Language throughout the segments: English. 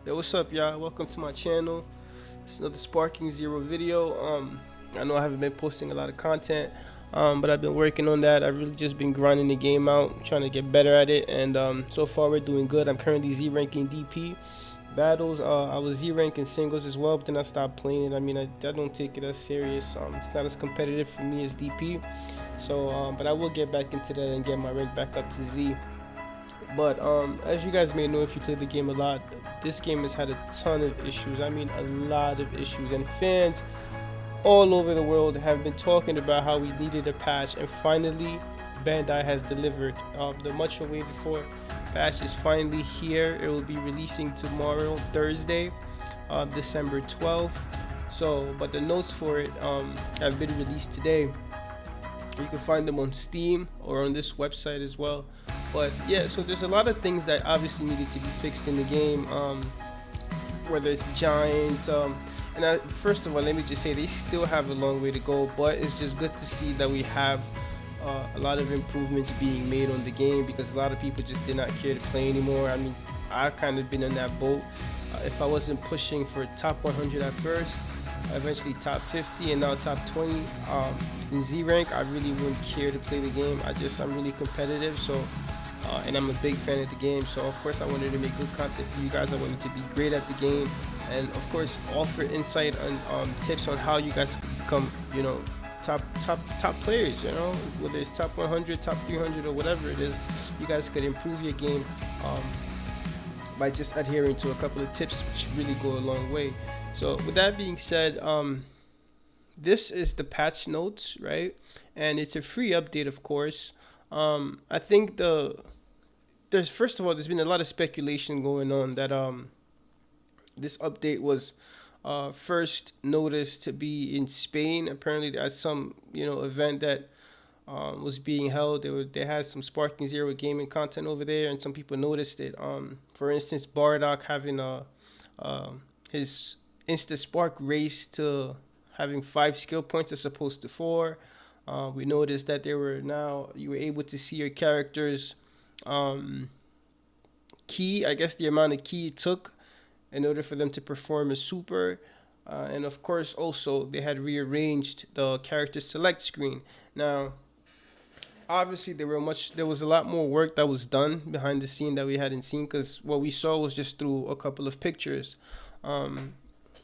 Yo, what's up, y'all? Welcome to my channel. It's another Sparking Zero video. I know I haven't been posting a lot of content, but I've been working on that. I've really just been grinding the game out, trying to get better at it, and so far we're doing good. I'm currently Z ranking DP battles. I was Z ranking singles as well, but then I stopped playing it. I mean, I don't take it as serious. It's not as competitive for me as DP. So, but I will get back into that and get my rank back up to Z. But as you guys may know, if you play the game a lot, this game has had a ton of issues. I mean, a lot of issues, and fans all over the world have been talking about how we needed a patch, and finally, Bandai has delivered. The much awaited for patch is finally here. It will be releasing tomorrow, Thursday, December 12th. So, but the notes for it have been released today. You can find them on Steam or on this website as well. But yeah, so there's a lot of things that obviously needed to be fixed in the game, whether it's giants. First of all, let me just say they still have a long way to go, but it's just good to see that we have a lot of improvements being made on the game because a lot of people just did not care to play anymore. I mean, I've kind of been in that boat. If I wasn't pushing for top 100 at first, eventually top 50 and now top 20 in Z rank, I really wouldn't care to play the game. I'm really competitive, so and I'm a big fan of the game. So of course I wanted to make good content for you guys. I wanted to be great at the game, and of course offer insight and tips on how you guys could become, top players. Whether it's top 100, top 300, or whatever it is, you guys could improve your game by just adhering to a couple of tips, which really go a long way. So with that being said, this is the patch notes, right? And it's a free update, of course. I think there's first of all there's been a lot of speculation going on that this update was first noticed to be in Spain. Apparently, there's some event that was being held. They had some Sparking Zero gaming content over there, and some people noticed it. For instance, Bardock having his Insta Spark race to having 5 skill points as opposed to 4. We noticed that you were able to see your character's key. I guess the amount of key it took in order for them to perform a super. And of course, also they had rearranged the character select screen. Now, obviously there was a lot more work that was done behind the scene that we hadn't seen, because what we saw was just through a couple of pictures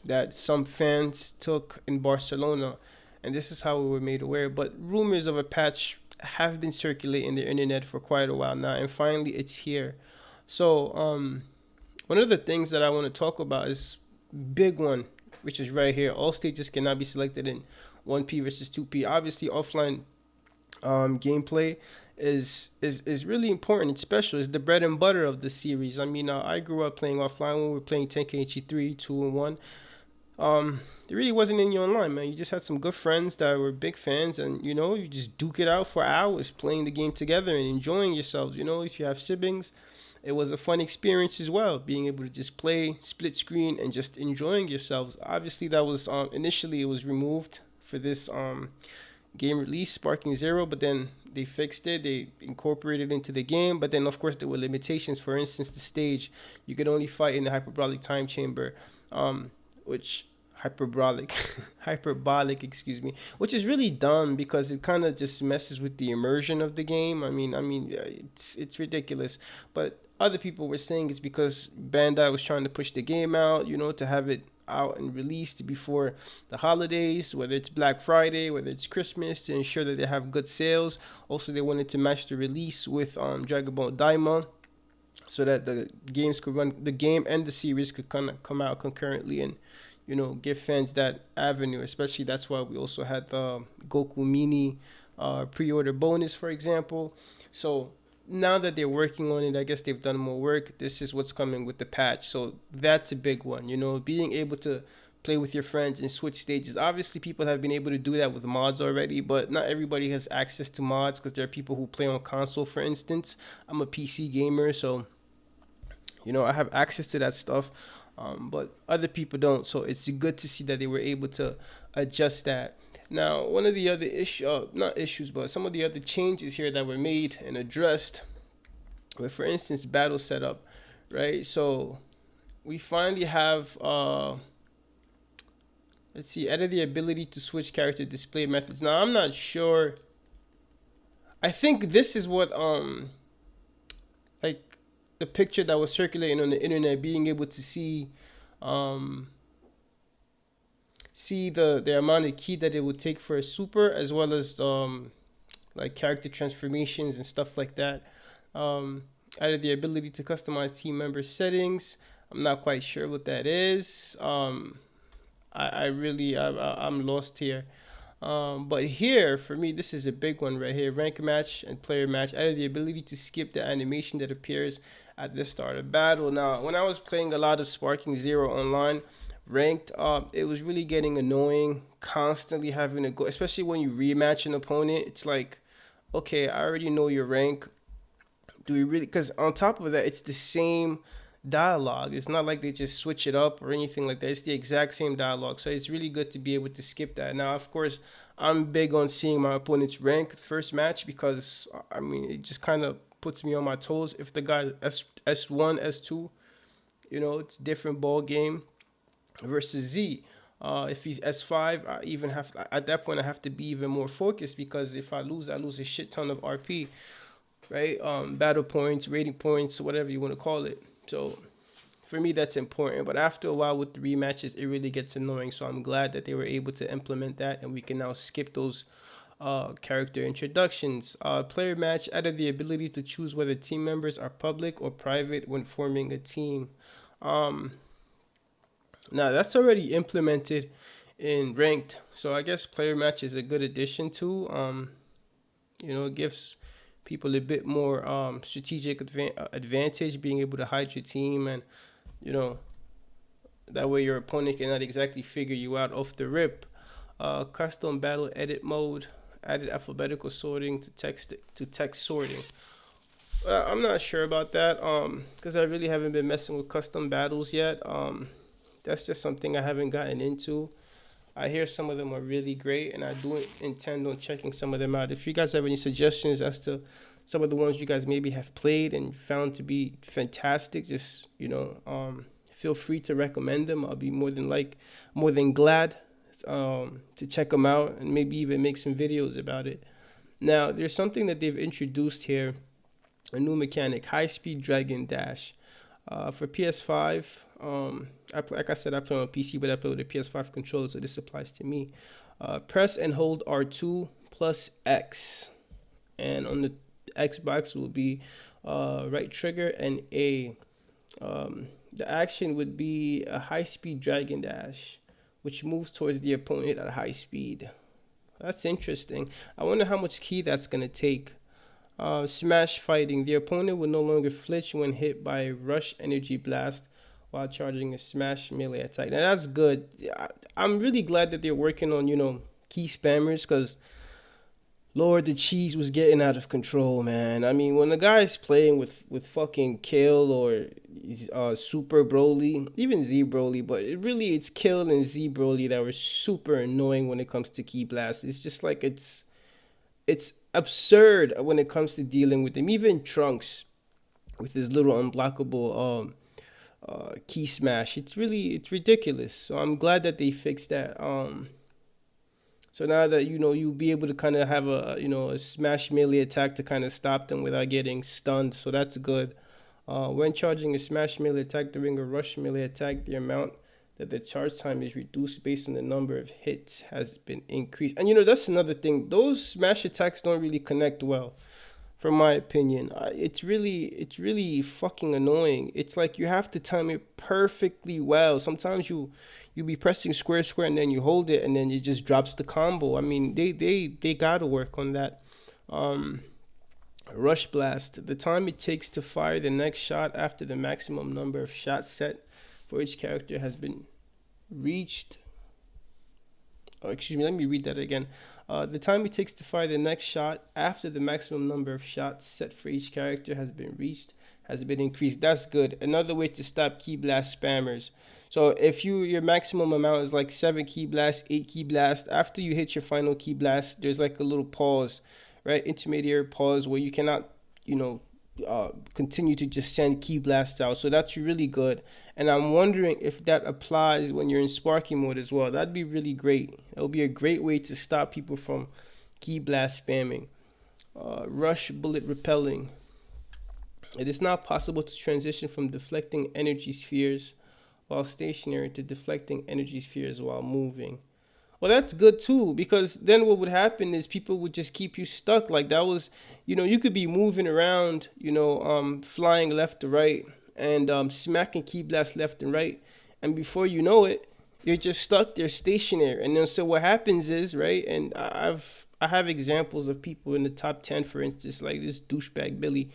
that some fans took in Barcelona, and this is how we were made aware. But rumors of a patch have been circulating the internet for quite a while now, and finally it's here. So one of the things that I want to talk about is big one, which is right here. All stages cannot be selected in 1P versus 2P. Obviously, offline gameplay is really important. It's special. It's the bread and butter of the series. I mean, I grew up playing offline when we were playing 10KH3, 2 and 1. It really wasn't any online, man. You just had some good friends that were big fans, and you just duke it out for hours playing the game together and enjoying yourselves. If you have siblings, it was a fun experience as well, being able to just play split screen and just enjoying yourselves. Obviously, that was initially it was removed for this game release, Sparking Zero, but then they fixed it. They incorporated it into the game, but then of course there were limitations. For instance, the stage, you could only fight in the hyperbolic time chamber, which hyperbolic hyperbolic, excuse me, which is really dumb because it kind of just messes with the immersion of the game. It's ridiculous. But other people were saying it's because Bandai was trying to push the game out, to have it out and released before the holidays, whether it's Black Friday, whether it's Christmas, to ensure that they have good sales. Also, they wanted to match the release with Dragon Ball Daima, so that the game and the series could kind of come out concurrently and give fans that avenue. Especially that's why we also had the Goku Mini pre-order bonus, for example. So now that they're working on it, I guess they've done more work. This is what's coming with the patch. So that's a big one, being able to play with your friends and switch stages. Obviously, people have been able to do that with mods already, but not everybody has access to mods because there are people who play on console, for instance. I'm a PC gamer, so I have access to that stuff, but other people don't. So it's good to see that they were able to adjust that. Now, one of the other not issues, but some of the other changes here that were made and addressed were, for instance, battle setup, right? So we finally have let's see, added the ability to switch character display methods. Now I'm not sure. I think this is what like the picture that was circulating on the internet, being able to um see the amount of key that it would take for a super, as well as like character transformations and stuff like that. Um, Added the ability to customize team member settings. I'm not quite sure what that is. I really I'm lost here. But here, for me, this is a big one right here. Rank match and player match added the ability to skip the animation that appears at the start of battle. Now, when I was playing a lot of Sparking Zero online, ranked, it was really getting annoying. Constantly having to go, especially when you rematch an opponent. It's like, okay, I already know your rank. Do we really? Because on top of that, it's the same dialogue. It's not like they just switch it up or anything like that. It's the exact same dialogue. So it's really good to be able to skip that. Now, of course, I'm big on seeing my opponent's rank first match because I mean it just kind of puts me on my toes. If the guy's S1, S2, it's different ball game versus Z. If he's S5, I even have at that point I have to be even more focused because if I lose a shit ton of RP, right? Battle points, rating points, whatever you want to call it. So for me, that's important. But after a while with the rematches, it really gets annoying. So I'm glad that they were able to implement that, and we can now skip those character introductions. Player match added the ability to choose whether team members are public or private when forming a team. Um, Now that's already implemented in ranked, so I guess player match is a good addition to. It gives people a bit more strategic advantage, being able to hide your team, and you know that way your opponent cannot exactly figure you out off the rip. Custom battle edit mode added alphabetical sorting to text sorting. I'm not sure about that because I really haven't been messing with custom battles yet. That's just something I haven't gotten into. I hear some of them are really great, and I do intend on checking some of them out. If you guys have any suggestions as to some of the ones you guys maybe have played and found to be fantastic, just feel free to recommend them. I'll be more than glad to check them out and maybe even make some videos about it. Now, there's something that they've introduced here, a new mechanic, high speed dragon dash. For PS5, like I said, I play on PC, but I play with a PS5 controller, so this applies to me. Press and hold R2 plus X, and on the Xbox will be right trigger and A. The action would be a high speed dragon dash, which moves towards the opponent at high speed. That's interesting. I wonder how much key that's gonna take. Smash fighting. The opponent will no longer flinch when hit by a rush energy blast while charging a smash melee attack. Now that's good. I'm really glad that they're working on key spammers because Lord, the cheese was getting out of control, man. I mean, when the guy's playing with fucking Kill or Super Broly, even Z Broly, but it's Kill and Z Broly that were super annoying when it comes to key blasts. It's just like it's absurd when it comes to dealing with them. Even Trunks with his little unblockable key smash, it's ridiculous. So I'm glad that they fixed that. So now that you'll be able to kind of have a smash melee attack to kind of stop them without getting stunned. So that's good. When charging a smash melee attack during a rush melee attack, the amount that the charge time is reduced based on the number of hits has been increased. And that's another thing. Those smash attacks don't really connect well, from my opinion. It's really fucking annoying. It's like you have to time it perfectly well. Sometimes you be pressing square square and then you hold it and then it just drops the combo. I mean, they gotta work on that. Um, Rush blast. The time it takes to fire the next shot after the maximum number of shots set for each character has been reached. Oh, excuse me, let me read that again. The time it takes to fire the next shot after the maximum number of shots set for each character has been increased. That's good. Another way to stop key blast spammers. So if your maximum amount is like 7 key blasts, 8 key blasts, after you hit your final key blast, there's like a little pause, right? Intermediary pause where you cannot, you know, continue to just send key blasts out. So that's really good. And I'm wondering if that applies when you're in sparking mode as well. That'd be really great. It would be a great way to stop people from key blast spamming. Rush bullet repelling. It is not possible to transition from deflecting energy spheres while stationary to deflecting energy spheres while moving. Well, that's good too, because then what would happen is people would just keep you stuck. Like that was, you could be moving around, flying left to right and smacking key blasts left and right. And before you know it, you're just stuck there stationary. And then so what happens is, right, and I have examples of people in the top 10, for instance, like this douchebag Billy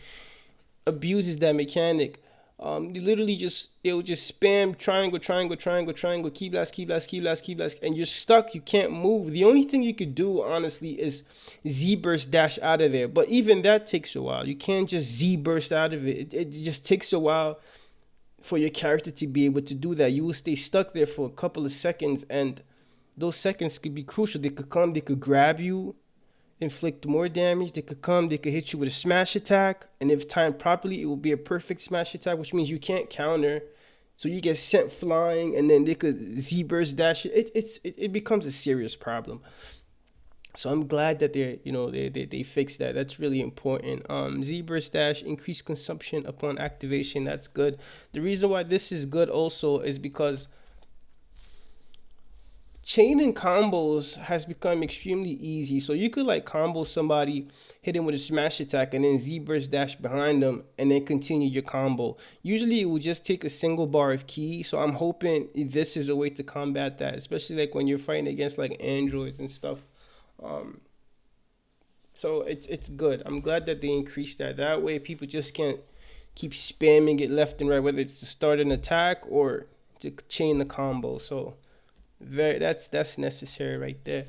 abuses that mechanic. You literally just it'll just spam triangle, triangle, triangle, triangle, key blast, key blast, key blast, key blast, and you're stuck. You can't move. The only thing you could do, honestly, is Z burst dash out of there. But even that takes a while. You can't just Z burst out of it. It just takes a while for your character to be able to do that. You will stay stuck there for a couple of seconds, and those seconds could be crucial. They could come, they could grab you, inflict more damage. They could come, they could hit you with a smash attack, and if timed properly, it will be a perfect smash attack, which means you can't counter. So you get sent flying, and then they could Z burst dash it becomes a serious problem. So I'm glad that they fixed that. That's really important. Z burst dash increased consumption upon activation. That's good. The reason why this is good also is because chaining combos has become extremely easy. So you could like combo somebody, hit him with a smash attack, and then Z burst dash behind them, and then continue your combo. Usually it will just take a single bar of key. So I'm hoping this is a way to combat that, especially like when you're fighting against like androids and stuff. Um, so it's good. I'm glad that they increased that. That way people just can't keep spamming it left and right, whether it's to start an attack or to chain the combo. So that's necessary right there.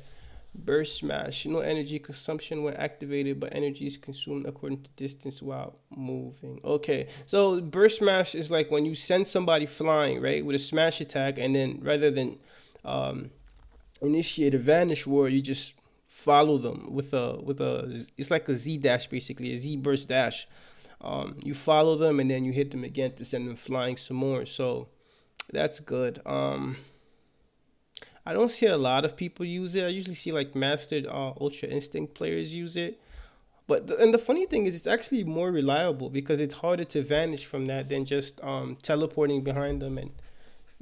Burst smash. No energy consumption when activated, but energy is consumed according to distance while moving. Okay, so burst smash is like when you send somebody flying, right, with a smash attack, and then rather than um, initiate a vanish war, you just follow them with a. It's like a Z dash basically, a Z burst dash. You follow them and then you hit them again to send them flying some more. So that's good. I don't see a lot of people use it. I usually see like mastered Ultra Instinct players use it. And the funny thing is, it's actually more reliable because it's harder to vanish from that than just teleporting behind them and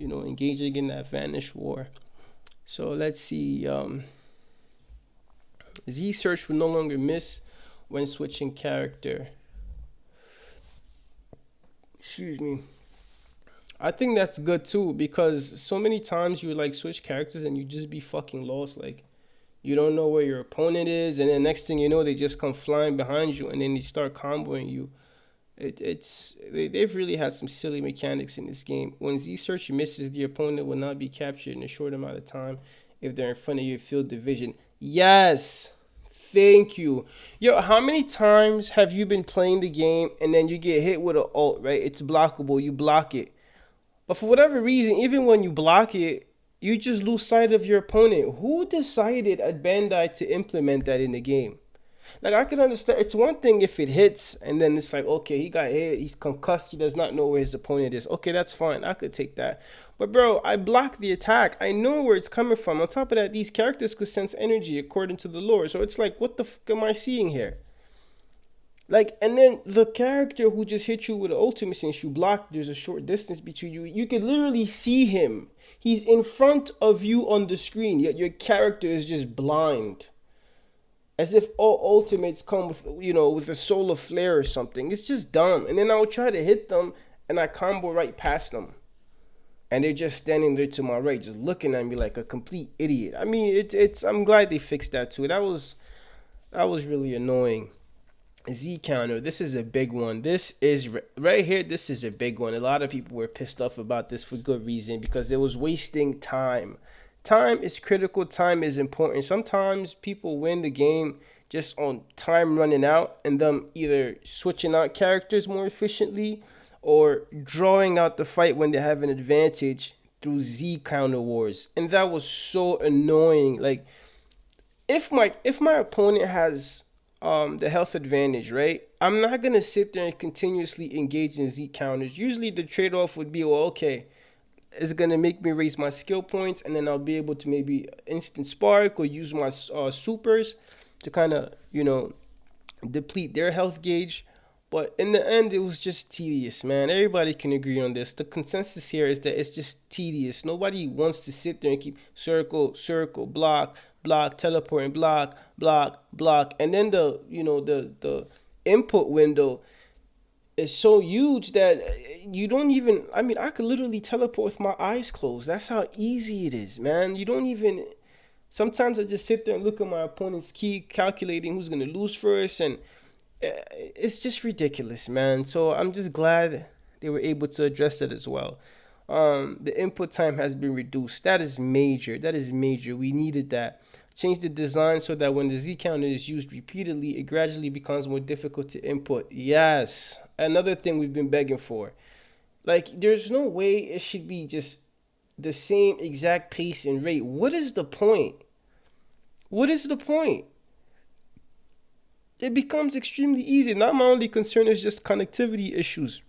engaging in that vanish war. So let's see. Z search will no longer miss when switching character. Excuse me. I think that's good too because so many times you would like switch characters and you just be fucking lost. Like you don't know where your opponent is, and then next thing you know, they just come flying behind you and then they start comboing you. They've really had some silly mechanics in this game. When Z search misses, the opponent will not be captured in a short amount of time if they're in front of your field division. Yes. Thank you. Yo, how many times have you been playing the game and then you get hit with an ult, right? It's blockable, you block it. But for whatever reason, even when you block it, you just lose sight of your opponent. Who decided at Bandai to implement that in the game? Like I can understand. It's one thing if it hits and then it's like, okay, he got hit, he's concussed, he does not know where his opponent is. Okay, that's fine. I could take that. But bro, I blocked the attack. I know where it's coming from. On top of that, these characters could sense energy according to the lore. So it's like, what the fuck am I seeing here? Like, and then the character who just hit you with an ultimate, since you blocked, there's a short distance between you. You could literally see him. He's in front of you on the screen, yet your character is just blind. As if all ultimates come with a solar flare or something. It's just dumb. And then I would try to hit them, and I combo right past them. And they're just standing there to my right, just looking at me like a complete idiot. I mean, it's. I'm glad they fixed that too. That was really annoying. Z counter. This is a big one. This is right here. This is a big one. A lot of people were pissed off about this for good reason because it was wasting time. Time is critical. Time is important. Sometimes people win the game just on time running out and them either switching out characters more efficiently or drawing out the fight when they have an advantage through Z counter wars. And that was so annoying. Like if my opponent has the health advantage, right? I'm not gonna sit there and continuously engage in Z counters. Usually the trade off would be, well, okay, it's gonna make me raise my skill points, and then I'll be able to maybe instant spark or use my supers to kind of deplete their health gauge. But in the end, it was just tedious, man. Everybody can agree on this. The consensus here is that it's just tedious. Nobody wants to sit there and keep circle, circle, block, block, teleport, and block, block, block, and then the input window is so huge that you don't even. I mean, I could literally teleport with my eyes closed. That's how easy it is, man. You don't even. Sometimes I just sit there and look at my opponent's key, calculating who's gonna lose first, and it's just ridiculous, man. So I'm just glad they were able to address that as well. The input time has been reduced. That is major. That is major. We needed that. Change the design so that when the Z counter is used repeatedly, it gradually becomes more difficult to input. Yes. Another thing we've been begging for. Like, there's no way it should be just the same exact pace and rate. What is the point? What is the point? It becomes extremely easy. Now my only concern is just connectivity issues,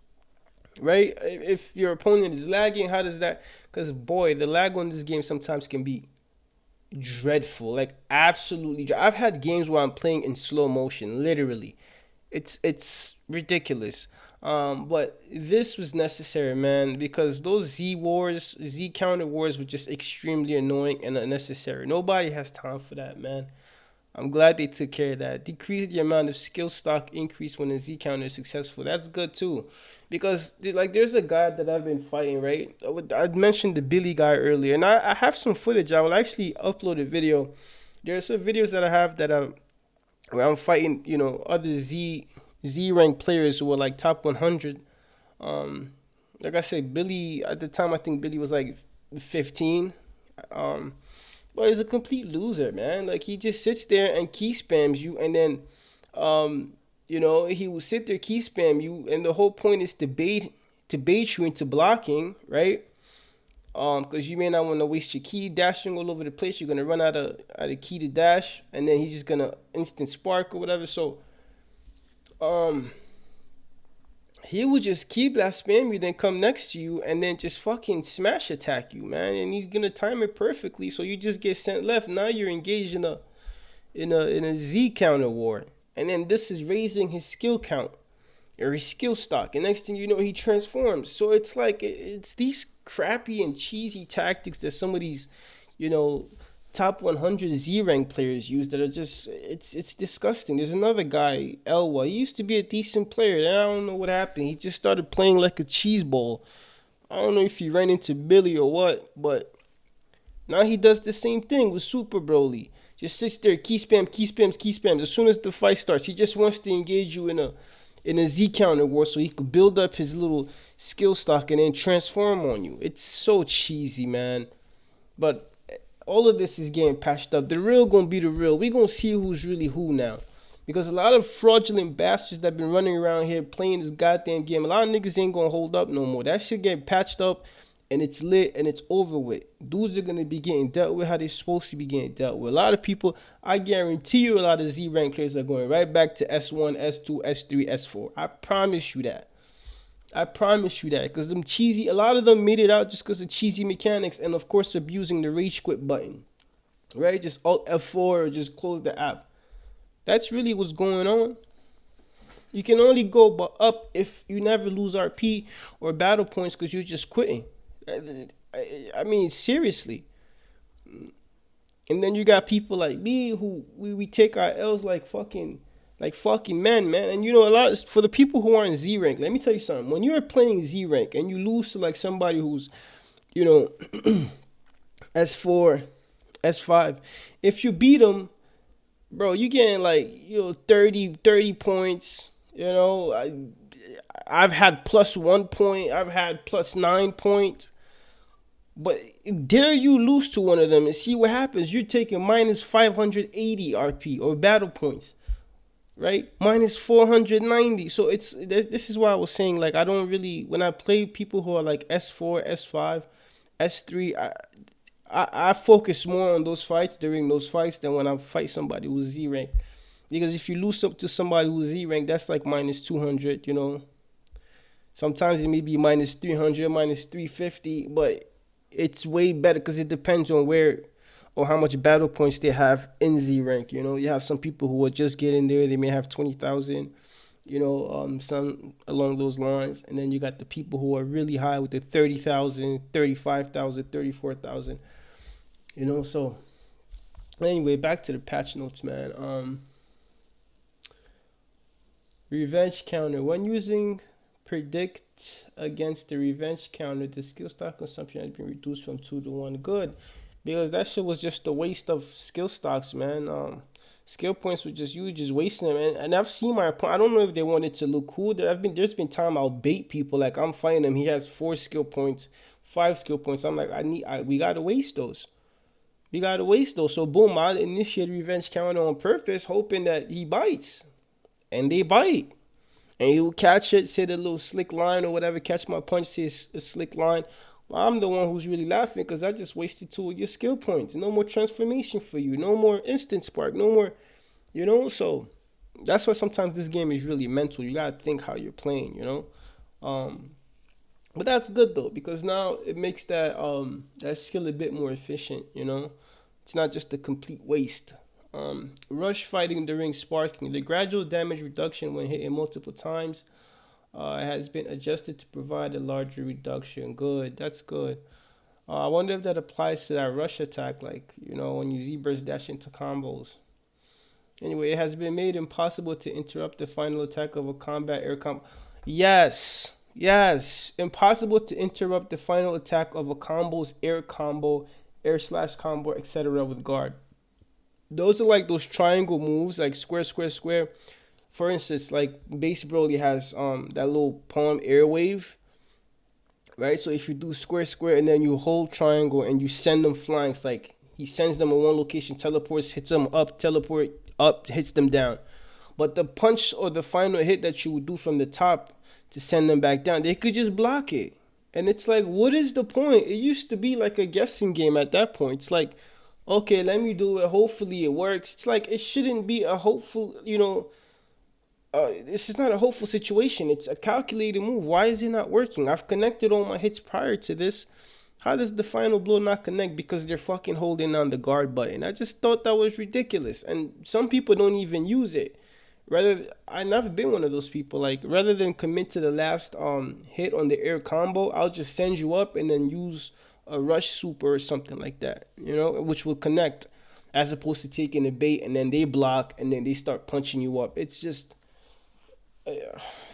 right? If your opponent is lagging, how does that? Because boy, the lag on this game sometimes can be dreadful, like absolutely. I've had games where I'm playing in slow motion, literally. It's ridiculous. But this was necessary, man, because those Z counter wars were just extremely annoying and unnecessary. Nobody has time for that, man. I'm glad they took care of that. Decrease the amount of skill stock increase when a Z counter is successful. That's good too. Because like there's a guy that I've been fighting, right? I mentioned the Billy guy earlier, and I have some footage. I will actually upload a video. There are some videos that I have that are where I'm fighting, other Z rank players who are like top 100. Um, like I said, Billy at the time I think Billy was like 15. Um, but he's a complete loser, man. Like he just sits there and key spams you, and then, he will sit there key spam you, and the whole point is to bait you into blocking, right? Because you may not want to waste your key dashing all over the place. You're gonna run out of key to dash, and then he's just gonna instant spark or whatever. So, um, he would just keep that spam you, then come next to you, and then just fucking smash attack you, man. And he's gonna time it perfectly, so you just get sent left. Now you're engaged in a Z counter war, and then this is raising his skill count or his skill stock. And next thing you know, he transforms. So it's like it's these crappy and cheesy tactics that some of these, you know, top 100 Z rank players use that are just it's disgusting. There's another guy, Elwa. He used to be a decent player. Then I don't know what happened. He just started playing like a cheese ball. I don't know if he ran into Billy or what, but now he does the same thing with Super Broly. Just sits there, key spam, key spams, key spams. As soon as the fight starts, he just wants to engage you in a Z counter war so he could build up his little skill stock and then transform on you. It's so cheesy, man. But all of this is getting patched up. The real gonna be the real. We gonna see who's really who now. Because a lot of fraudulent bastards that been running around here playing this goddamn game, a lot of niggas ain't gonna hold up no more. That shit get patched up and it's lit and it's over with. Dudes are gonna be getting dealt with how they're supposed to be getting dealt with. A lot of people, I guarantee you, a lot of Z rank players are going right back to S1, S2, S3, S4. I promise you that. I promise you that. Because them cheesy, a lot of them made it out just because of cheesy mechanics and, of course, abusing the rage quit button. Right? Just Alt F4 or just close the app. That's really what's going on. You can only go up if you never lose RP or battle points because you're just quitting. I mean, seriously. And then you got people like me who we take our L's like fucking men, man. And a lot for the people who aren't Z rank. Let me tell you something. When you're playing Z rank and you lose to like somebody who's, you know, S4, S5, if you beat them, bro, you getting like 30 points. I've had plus 1 point. I've had plus 9 points. But dare you lose to one of them and see what happens. You're taking minus 580 RP or battle points, right? Minus 490. So this is why I was saying, like, I don't really, when I play people who are like S4, S5, S3, I focus more on those fights during those fights than when I fight somebody who's Z rank. Because if you lose up to somebody who's Z rank, that's like minus 200. Sometimes it may be minus 300, minus 350, but it's way better because it depends on where or how much battle points they have in Z rank. You have some people who are just getting there, they may have 20,000, some along those lines. And then you got the people who are really high with the 30,000, 35,000, 34,000. So anyway, back to the patch notes, man. Revenge counter. When using predict against the revenge counter, the skill stock consumption has been reduced from 2 to 1. Good. Because that shit was just a waste of skill stocks, man. Skill points were just, you were just wasting them. And I've seen my opponent. I don't know if they wanted to look cool. There's been time I'll bait people. Like, I'm fighting him. He has 4 skill points, 5 skill points. I'm like, we gotta waste those. We gotta waste those. So boom, I initiate revenge counter on purpose, hoping that he bites. And they bite. And he'll catch it, say the little slick line or whatever, catch my punch, say a slick line. Well, I'm the one who's really laughing because I just wasted 2 of your skill points. No more transformation for you. No more instant spark. No more, So that's why sometimes this game is really mental. You gotta think how you're playing. Um, but that's good though because now it makes that skill a bit more efficient. It's not just a complete waste. Rush fighting during sparking. The gradual damage reduction when hitting multiple times has been adjusted to provide a larger reduction. Good, that's good. I wonder if that applies to that rush attack, like, when you Z-burst dash into combos. Anyway, it has been made impossible to interrupt the final attack of a combat air combo. Yes, yes. Impossible to interrupt the final attack of a combo's air combo, air slash combo, etc. with guard. Those are like those triangle moves, like square, square, square. For instance, like Base Broly has that little palm air wave, right? So if you do square, square, and then you hold triangle and you send them flying, it's like he sends them in one location, teleports, hits them up, teleport up, hits them down. But the punch or the final hit that you would do from the top to send them back down, they could just block it. And it's like, what is the point? It used to be like a guessing game at that point. It's like, okay, let me do it. Hopefully it works. It's like, it shouldn't be a hopeful. This is not a hopeful situation. It's a calculated move. Why is it not working? I've connected all my hits prior to this. How does the final blow not connect? Because they're fucking holding on the guard button. I just thought that was ridiculous. And some people don't even use it. I've never been one of those people. Like, rather than commit to the last hit on the air combo, I'll just send you up and then use a rush super or something like that. Which will connect, as opposed to taking a bait and then they block and then they start punching you up. It's just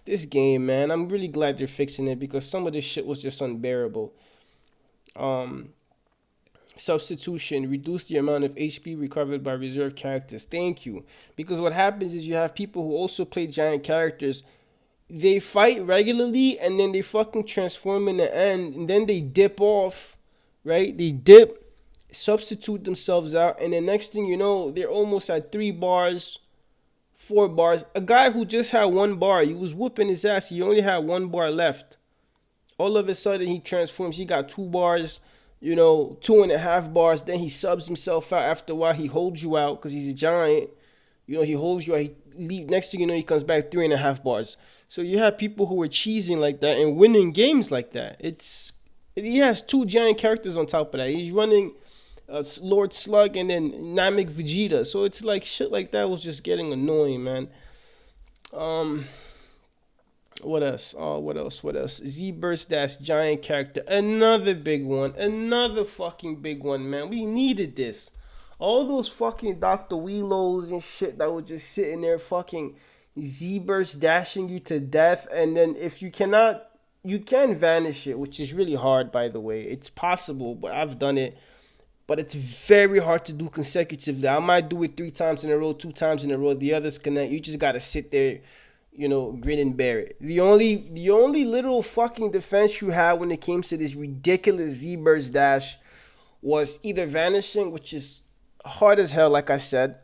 this game, man. I'm really glad they're fixing it because some of this shit was just unbearable. Um, Substitution, reduce the amount of HP recovered by reserve characters. Thank you. Because what happens is you have people who also play giant characters. They fight regularly and then they fucking transform in the end and then they dip off, right? They dip, substitute themselves out, and the next thing you know, they're almost at 3 bars, 4 bars. A guy who just had 1 bar, he was whooping his ass. He only had 1 bar left. All of a sudden, he transforms. He got 2 bars, 2.5 bars. Then he subs himself out. After a while, he holds you out because he's a giant. He holds you out. Next thing you know, he comes back 3.5 bars. So you have people who are cheesing like that and winning games like that. He has 2 giant characters on top of that. He's running Lord Slug and then Namek Vegeta. So it's like shit like that was just getting annoying, man. Um, what else? What else? What else? Z Burst Dash giant character. Another big one. Another fucking big one, man. We needed this. All those fucking Dr. Wheelos and shit that were just sitting there fucking Z Burst dashing you to death. And then if you cannot, you can vanish it, which is really hard, by the way. It's possible, but I've done it. But it's very hard to do consecutively. I might do it 3 times in a row, 2 times in a row. The others connect. You just gotta sit there, grin and bear it. The only little fucking defense you had when it came to this ridiculous Z burst dash was either vanishing, which is hard as hell, like I said,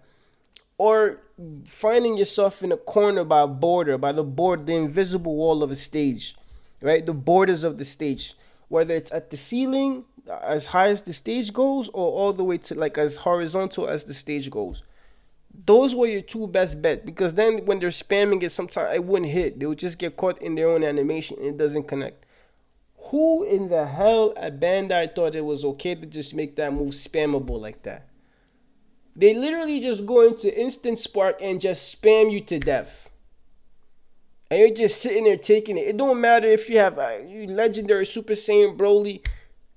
or finding yourself in a corner by a border, by the invisible wall of a stage, right? The borders of the stage, whether it's at the ceiling, as high as the stage goes, or all the way to like as horizontal as the stage goes. Those were your two best bets because then when they're spamming it, sometimes it wouldn't hit. They would just get caught in their own animation and it doesn't connect. Who in the hell at Bandai thought it was okay to just make that move spammable like that? They literally just go into instant spark and just spam you to death. And you're just sitting there taking it. It don't matter if you have legendary Super Saiyan Broly.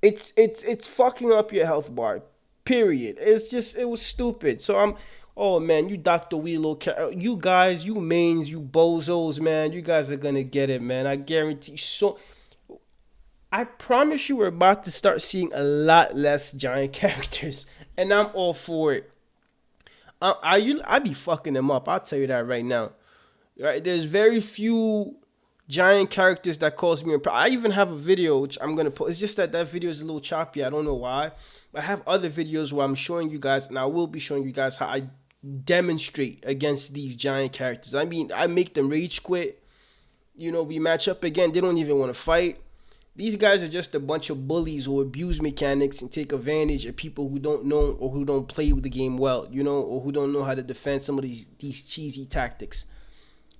It's fucking up your health bar. Period. It's just it was stupid. So I'm oh man, you Dr. Wheelo, you guys, you mains, you bozos, man, you guys are gonna get it, man. I guarantee. So I promise you, we're about to start seeing a lot less giant characters, and I'm all for it. I be fucking them up. I'll tell you that right now. Right? There's very few giant characters that cause me a problem. I even have a video which I'm gonna put. It's just that that video is a little choppy. I don't know why. I have other videos where I'm showing you guys, and I will be showing you guys how I demonstrate against these giant characters. I mean, I make them rage quit. You know, we match up again. They don't even want to fight. These guys are just a bunch of bullies who abuse mechanics and take advantage of people who don't know or who don't play with the game well, you know, or who don't know how to defend some of these cheesy tactics.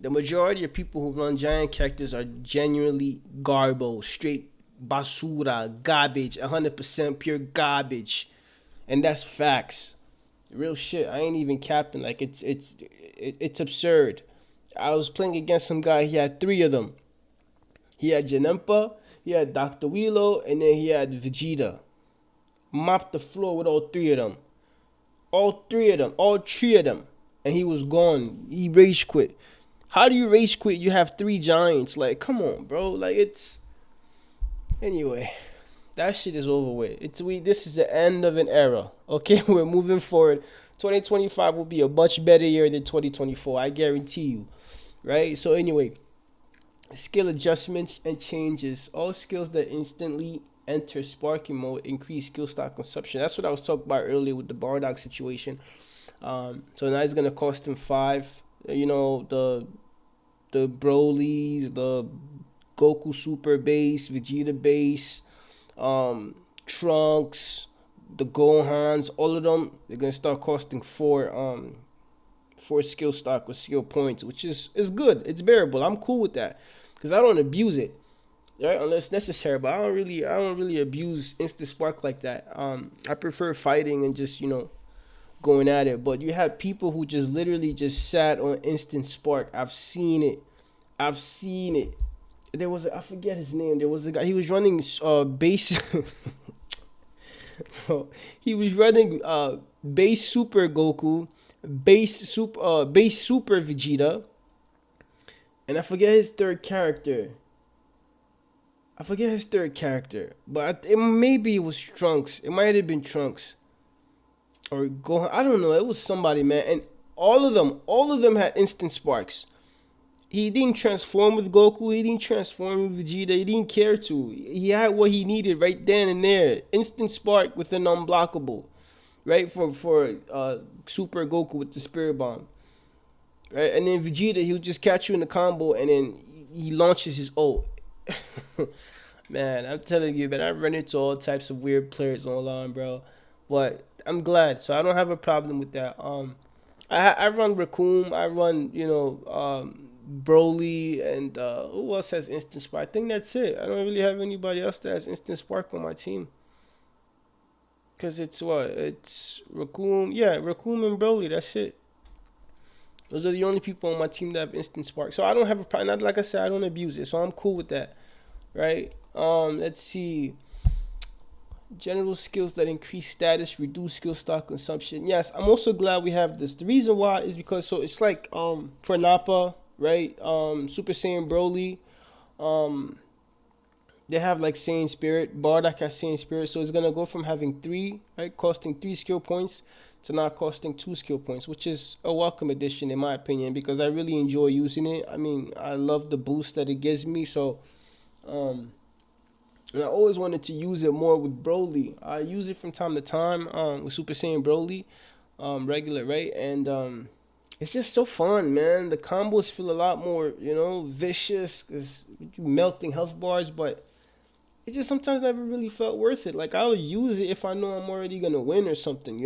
The majority of people who run giant characters are genuinely garbo, straight basura, garbage, 100% pure garbage. And that's facts. Real shit. I ain't even capping. Like it's absurd. I was playing against some guy. He had three of them. He had Janempa, he had Dr. Wheelo, and then he had Vegeta. Mopped the floor with all three of them. All three of them. All three of them. And he was gone. He rage quit. How do you rage quit? You have three giants. Like, come on, bro. Like, it's. Anyway, that shit is over with. This is the end of an era. Okay, we're moving forward. 2025 will be a much better year than 2024. I guarantee you. Right? So anyway, skill adjustments and changes. All skills that instantly enter sparking mode increase skill stock consumption. That's what I was talking about earlier with the Bardock situation. So now it's gonna cost him five. You know, the Brolys, the Goku Super base, Vegeta base, Trunks, the Gohans, all of them, they're gonna start costing four skill stock or skill points, which is good. It's bearable. I'm cool with that because I don't abuse it, right? Unless necessary. But I don't really abuse instant spark like that. I prefer fighting and just going at it. But you have people who just literally just sat on instant spark. I've seen it. I've seen it. I forget his name. There was a guy. He was running base. Bro, he was running base Super Goku, base Super Vegeta, and I forget his third character. But maybe it was Trunks. It might have been Trunks or Gohan. I don't know. It was somebody, man. And all of them had instant sparks. He didn't transform with Goku. He didn't transform with Vegeta. He didn't care to. He had what he needed right then and there. Instant spark with an unblockable, right? For Super Goku with the Spirit Bomb, right? And then Vegeta, he'll just catch you in the combo, and then he launches his ult. Man, I'm telling you, man, I run into all types of weird players online, bro. But I'm glad, so I don't have a problem with that. I run Raccoon. I run Broly, and who else has instant spark? I think that's it. I don't really have anybody else that has instant spark on my team. Cause it's Raccoon, yeah, Raccoon and Broly. That's it. Those are the only people on my team that have instant spark. So I don't have a problem. Not like I said, I don't abuse it, so I'm cool with that, right? Let's see. General skills that increase status, reduce skill stock consumption. Yes, I'm also glad we have this. The reason why is because so it's like for Nappa, right? Super Saiyan Broly, um they have like Saiyan Spirit. Bardock has Saiyan Spirit, so it's gonna go from having three, right, costing three skill points to not costing two skill points, which is a welcome addition in my opinion because I really enjoy using it. I mean, I love the boost that it gives me, so um and I always wanted to use it more with Broly. I use it from time to time with Super Saiyan Broly, regular, right? And it's just so fun, man. The combos feel a lot more, vicious because you melting health bars, but it just sometimes never really felt worth it. Like I'll use it if I know I'm already gonna win or something.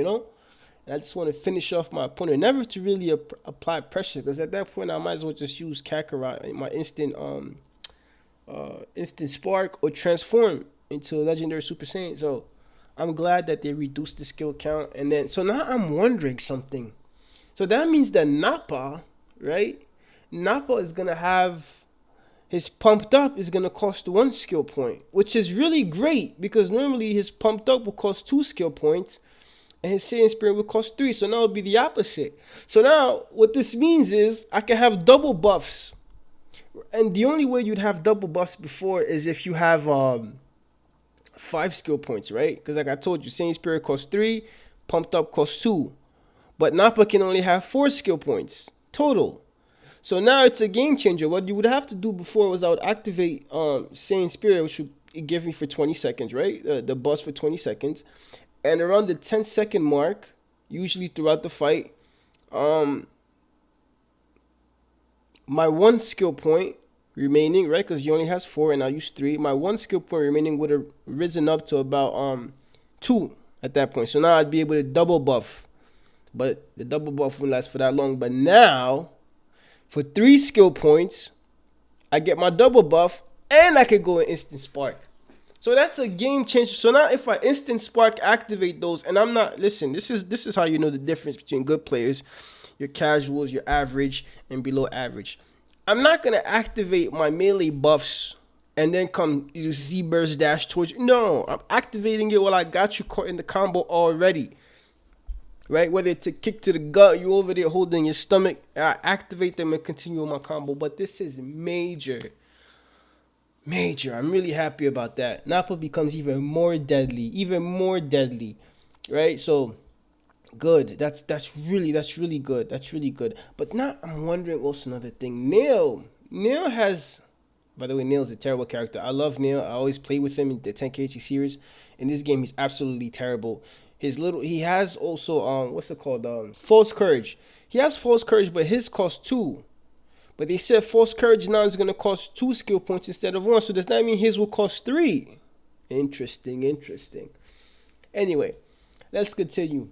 And I just want to finish off my opponent, never to really apply pressure, because at that point I might as well just use Kakarot, my instant spark, or transform into a legendary Super Saiyan. So I'm glad that they reduced the skill count. And then so now I'm wondering something. So that means that Nappa, right? Nappa is gonna have his pumped up is gonna cost 1 skill point, which is really great because normally his pumped up will cost 2 skill points and his Saiyan Spirit will cost 3. So now it'll be the opposite. So now what this means is I can have double buffs. And the only way you'd have double buffs before is if you have 5 skill points, right? Because like I told you, Saiyan Spirit costs 3, pumped up costs 2. But Nappa can only have 4 skill points total. So now it's a game changer. What you would have to do before was I would activate Saiyan Spirit, which would give me for 20 seconds, right? The bust for 20 seconds. And around the 10-second mark, usually throughout the fight, um, my 1 skill point remaining, right? Because he only has 4 and I use 3. My 1 skill point remaining would have risen up to about 2 at that point. So now I'd be able to double buff. But the double buff wouldn't last for that long. But now, for 3 skill points, I get my double buff and I could go in instant spark. So that's a game changer. So now if I instant spark activate those, and I'm not, listen, this is how you know the difference between good players, your casuals, your average, and below average. I'm not gonna activate my melee buffs and then come use Z-Burst dash towards you. No, I'm activating it while I got you caught in the combo already. Right? Whether it's a kick to the gut, you over there holding your stomach, I activate them and continue my combo. But this is major. Major. I'm really happy about that. Nappa becomes even more deadly. Even more deadly. Right? So good. That's really good. That's really good. But now I'm wondering also another thing. Nail has, by the way, Nail's a terrible character. I love Nail. I always play with him in the 10kh series. In this game, he's absolutely terrible. He has also what's it called, false courage. He has false courage, but his costs 2. But they said false courage now is gonna cost 2 skill points instead of 1. So does that mean his will cost 3? Interesting. Anyway, let's continue.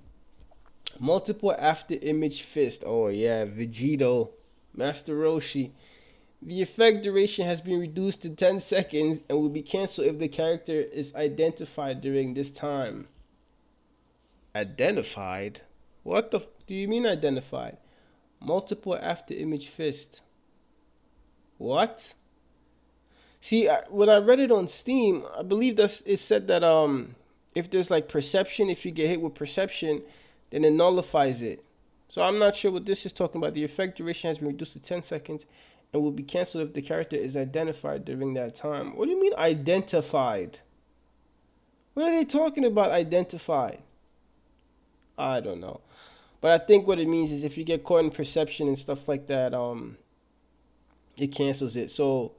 Multiple after image fist. Oh yeah, Vegito, Master Roshi. The effect duration has been reduced to 10 seconds and will be cancelled if the character is identified during this time. Identified? What the do you mean identified? Multiple after image fist. What? See, when I read it on Steam, I believe it said that if there's like perception, if you get hit with perception, then it nullifies it. So I'm not sure what this is talking about. The effect duration has been reduced to 10 seconds and will be cancelled if the character is identified during that time. What do you mean identified? What are they talking about identified? I don't know. But I think what it means is if you get caught in perception and stuff like that, it cancels it. So,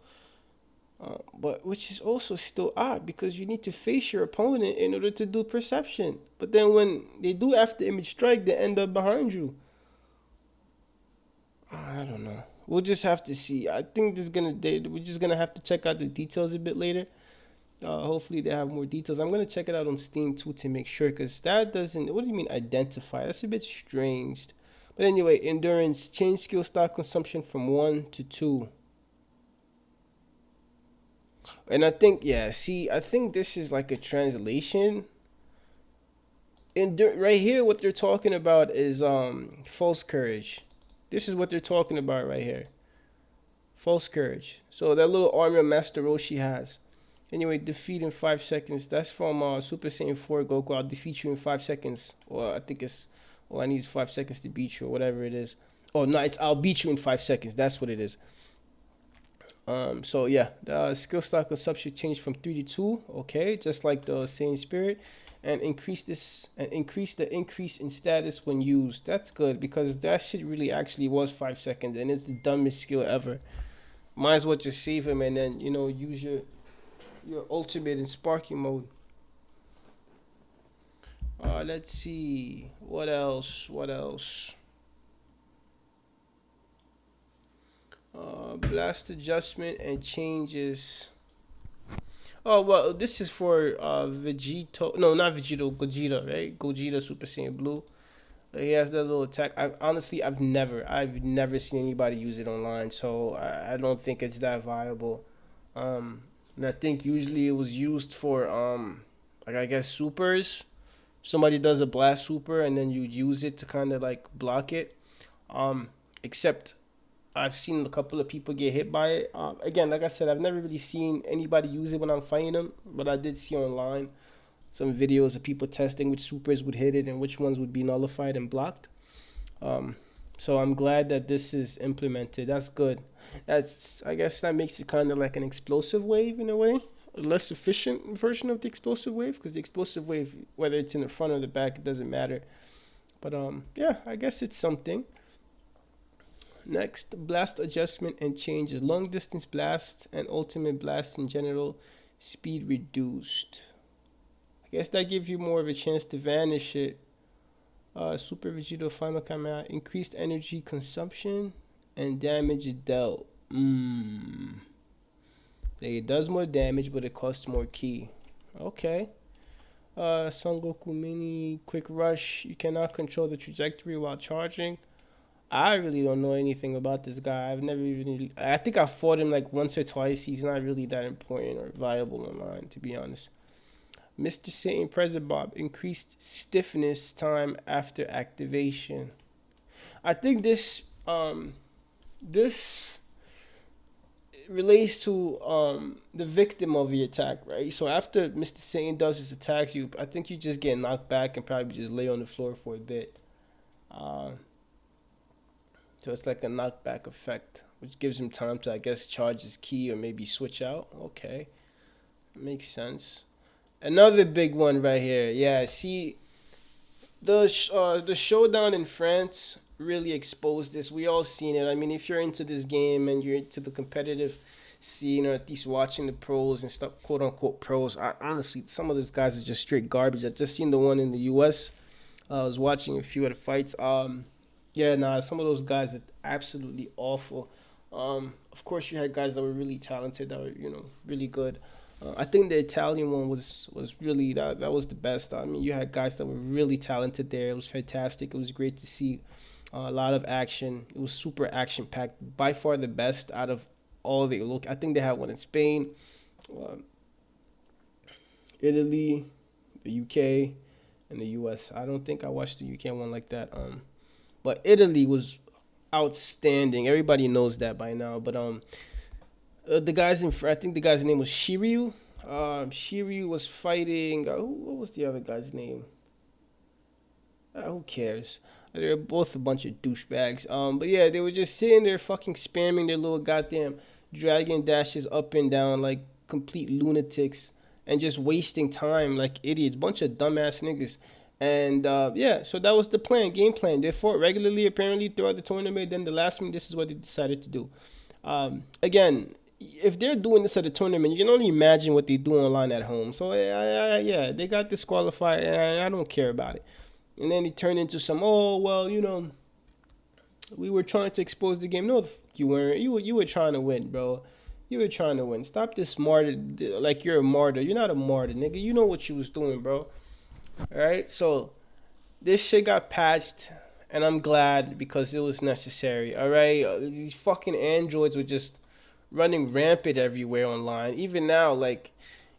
but which is also still odd because you need to face your opponent in order to do perception. But then when they do after image strike, they end up behind you. I don't know. We'll just have to see. I think we're just gonna have to check out the details a bit later. Hopefully they have more details. I'm gonna check it out on Steam too to make sure, because that doesn't. What do you mean identify? That's a bit strange. But anyway, endurance change skill stock consumption from 1 to 2. And I think I think this is like a translation. And right here, what they're talking about is false courage. This is what they're talking about right here. False courage. So that little armor Master Roshi has. Anyway, defeat in 5 seconds. That's from Super Saiyan 4 Goku. I'll defeat you in 5 seconds. Or I think it's, I need 5 seconds to beat you, or whatever it is. Oh, no, it's I'll beat you in 5 seconds. That's what it is. So yeah, the skill stock consumption changed from 3 to 2. Okay, just like the Saiyan Spirit. And increase the increase in status when used. That's good because that shit really actually was 5 seconds and it's the dumbest skill ever. Might as well just save him and then use your ultimate in sparking mode. Let's see what else. Blast adjustment and changes. Oh well, this is for Vegito. No, not Vegito. Gogeta, right? Gogeta Super Saiyan Blue. He has that little attack. I've never seen anybody use it online, so I don't think it's that viable. And I think usually it was used for like I guess supers. Somebody does a blast super, and then you use it to kind of like block it. Um, except I've seen a couple of people get hit by it. Again, like I said, I've never really seen anybody use it when I'm fighting them, but I did see online some videos of people testing which supers would hit it and which ones would be nullified and blocked. Um, so I'm glad that this is implemented. That's good. That's I guess that makes it kind of like an explosive wave in a way, a less efficient version of the explosive wave because the explosive wave, whether it's in the front or the back, it doesn't matter. But yeah, I guess it's something. Next, blast adjustment and changes. Long distance blasts and ultimate blast in general, speed reduced. I guess that gives you more of a chance to vanish it. Super Vegito Final Camera, increased energy consumption and damage dealt. It does more damage, but it costs more key. Okay. Son Goku Mini Quick Rush. You cannot control the trajectory while charging. I really don't know anything about this guy. I've never even. I think I fought him like once or twice. He's not really that important or viable online, to be honest. Mr. Satan Present Bob increased stiffness time after activation. I think this relates to the victim of the attack, right? So after Mr. Satan does his attack, you I think you just get knocked back and probably just lay on the floor for a bit. Uh, so it's like a knockback effect, which gives him time to I guess charge his key or maybe switch out. Okay, makes sense. Another big one right here. Yeah, see, the showdown in France really exposed this. We all seen it. I mean, if you're into this game and you're into the competitive scene or at least watching the pros and stuff, quote unquote pros. Honestly, some of those guys are just straight garbage. I just seen the one in the U.S. I was watching a few of the fights. Yeah, nah, some of those guys are absolutely awful. Of course, you had guys that were really talented, that were really good. I think the Italian one was really that was the best. I mean, you had guys that were really talented there. It was fantastic. It was great to see a lot of action. It was super action packed. By far the best out of all the look. I think they had one in Spain, uh, Italy, the UK, and the US. I don't think I watched the UK one like that. But Italy was outstanding. Everybody knows that by now. But the guys in I think the guy's name was Shiryu. Shiryu was fighting. What was the other guy's name? Who cares? They're both a bunch of douchebags. But yeah, they were just sitting there fucking spamming their little goddamn dragon dashes up and down like complete lunatics and just wasting time like idiots. Bunch of dumbass niggas. And yeah, so that was the plan, game plan. They fought regularly apparently throughout the tournament. Then the last minute, this is what they decided to do. Again, if they're doing this at a tournament, you can only imagine what they do online at home. So yeah, they got disqualified, and I don't care about it. And then he turned into some, oh well, we were trying to expose the game. No, you weren't. You were trying to win, bro. You were trying to win. Stop this martyr, like you're a martyr. You're not a martyr, nigga. You know what you was doing, bro. All right, so this shit got patched, and I'm glad because it was necessary. All right, these fucking androids were just running rampant everywhere online. Even now, like,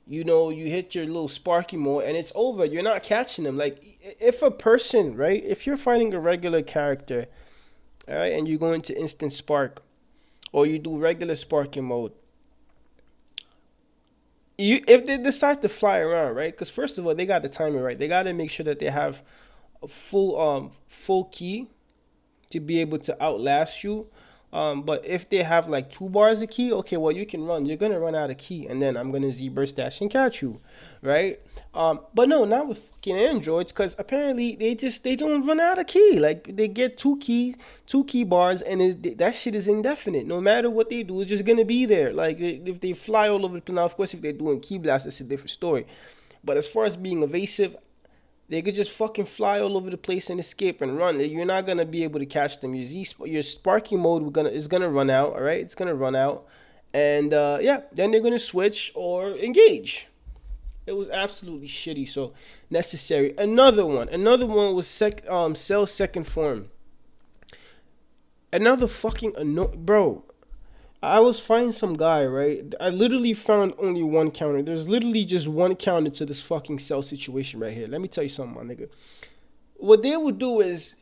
you hit your little Sparky mode and it's over. You're not catching them. Like, if a person, right, if you're fighting a regular character, all right, and you go into instant Spark or you do regular Sparking mode, if they decide to fly around, right? Because first of all, they got the timing right. They got to make sure that they have a full key to be able to outlast you. But if they have like 2 bars of key, okay, well you can run. You're gonna run out of key, and then I'm gonna Z burst dash and catch you, right? But no, not with fucking androids, because apparently they don't run out of key. Like they get 2 keys, 2 key bars, and that shit is indefinite. No matter what they do, it's just gonna be there. Like if they fly all over the place, now of course if they're doing key blasts, it's a different story. But as far as being evasive, they could just fucking fly all over the place and escape and run. You're not gonna be able to catch them. Your sparking mode is gonna run out. All right, it's gonna run out, and yeah, then they're gonna switch or engage. It was absolutely shitty. So necessary. Another one was Cell's second form. Another fucking bro. I was finding some guy, right? I literally found only one counter. There's literally just one counter to this fucking Cell situation right here. Let me tell you something, my nigga. What they would do is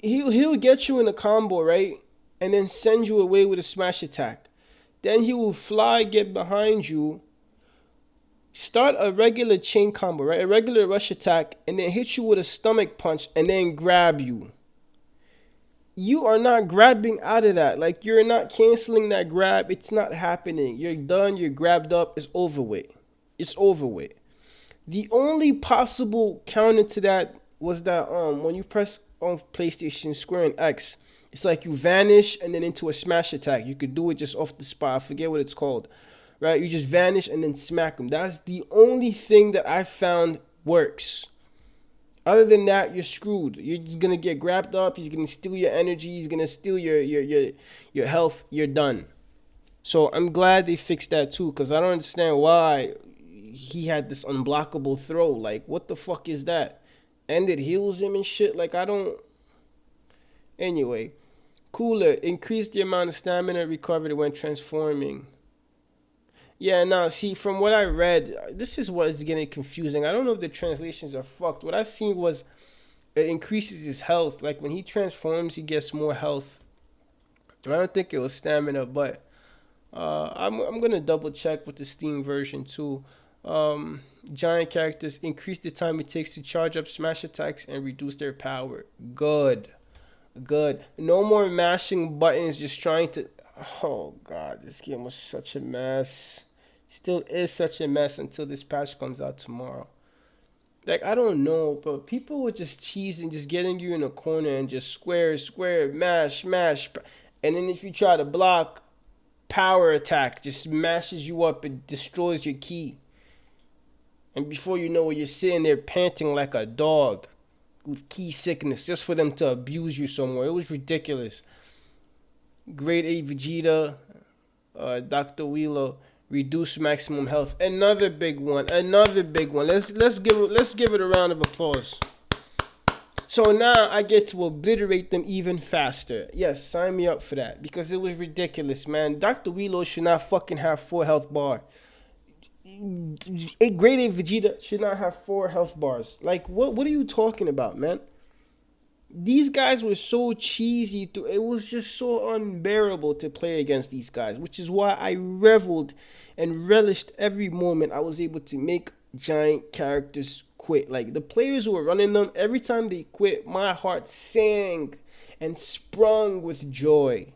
he'll get you in a combo, right? And then send you away with a smash attack. Then he will fly, get behind you, start a regular chain combo, right? A regular rush attack, and then hit you with a stomach punch and then grab you. You are not grabbing out of that. Like, you're not canceling that grab. It's not happening. You're done. You're grabbed up. It's over with. It's over with. The only possible counter to that was that when you press on PlayStation Square and X, it's like you vanish and then into a smash attack. You could do it just off the spot. I forget what it's called. Right? You just vanish and then smack them. That's the only thing that I found works. Other than that, you're screwed. You're just gonna get grabbed up. He's gonna steal your energy. He's gonna steal your health. You're done. So I'm glad they fixed that too, because I don't understand why he had this unblockable throw. Like, what the fuck is that? And it heals him and shit. Like, I don't. Anyway, cooler. Increase the amount of stamina recovered when transforming. Yeah, now see, from what I read, this is what is getting confusing. I don't know if the translations are fucked. What I seen was it increases his health. Like, when he transforms, he gets more health. I don't think it was stamina, but I'm gonna double check with the Steam version too. Giant characters increase the time it takes to charge up smash attacks and reduce their power. Good, good. No more mashing buttons, just trying to. Oh god, this game was such a mess. Still is such a mess until this patch comes out tomorrow. Like, I don't know, but people were just cheesing, just getting you in a corner and just square, square, mash, mash. And then if you try to block, power attack just mashes you up and destroys your key. And before you know it, you're sitting there panting like a dog with key sickness just for them to abuse you somewhere. It was ridiculous. Grade A Vegeta, Dr. Wheelo, reduce maximum health. Another big one. Another big one. Let's give it a round of applause. So now I get to obliterate them even faster. Yes, sign me up for that, because it was ridiculous, man. Dr. Wheelo should not fucking have 4 health bar. A grade A Vegeta should not have 4 health bars. Like, what are you talking about, man? These guys were so cheesy. It was just so unbearable to play against these guys, which is why I reveled and relished every moment I was able to make giant characters quit. Like, the players who were running them, every time they quit, my heart sang and sprung with joy.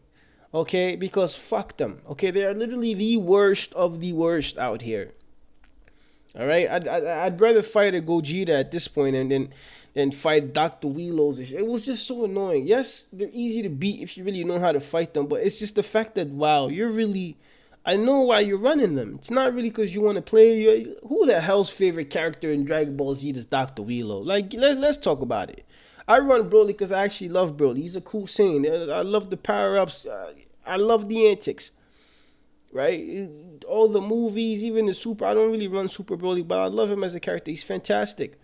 Okay, because fuck them. Okay, they are literally the worst of the worst out here. All right, I'd rather fight a Gogeta at this point and fight Dr. Wheelos. It was just so annoying. Yes, they're easy to beat if you really know how to fight them, but it's just the fact that, wow, you're really. I know why you're running them. It's not really because you want to play. Who the hell's favorite character in Dragon Ball Z is Dr. Wheelo? Like, let's talk about it. I run Broly because I actually love Broly. He's a cool Saiyan. I love the power ups. I love the antics. Right? All the movies, even the Super. I don't really run Super Broly, but I love him as a character. He's fantastic.